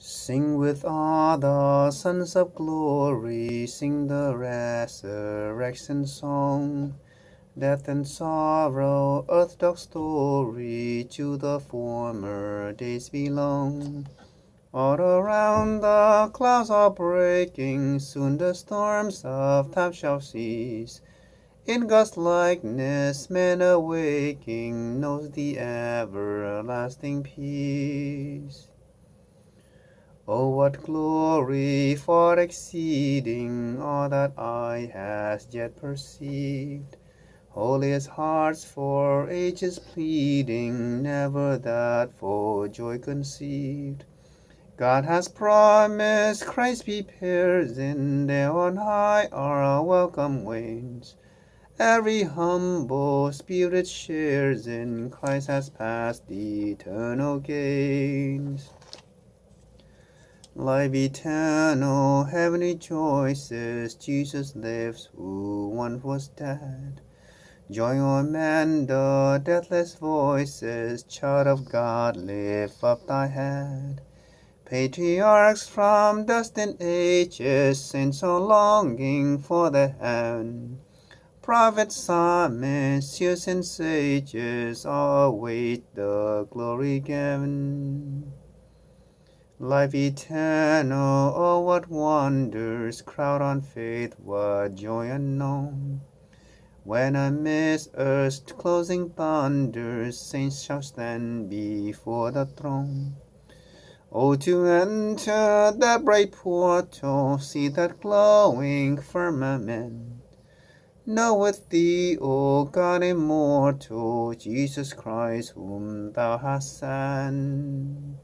Sing with all the sons of glory, sing the resurrection song. Death and sorrow, earth's dark story, to the former days belong. All around the clouds are breaking, soon the storms of time shall cease. In God's likeness, man awaking knows the everlasting peace. Oh, what glory, far exceeding all that eye has yet perceived. Holiest hearts for ages pleading, never that for joy conceived. God has promised Christ prepares in there on high our welcome wains. Every humble spirit shares in Christ has passed the eternal gains. Life eternal, heaven rejoices, Jesus lives who once was dead. Joy on men, the deathless voices, child of God, lift up thy head. Patriarchs from distant ages, saints are longing for the heaven. Prophets, psalmists, seers, and sages all await the glory given. Life eternal, oh what wonders crowd on faith, what joy unknown. When amidst earth's closing thunders, saints shall stand before the throne. Oh, to enter that bright portal, see that glowing firmament. Know with thee, O God immortal, Jesus Christ, whom thou hast sent.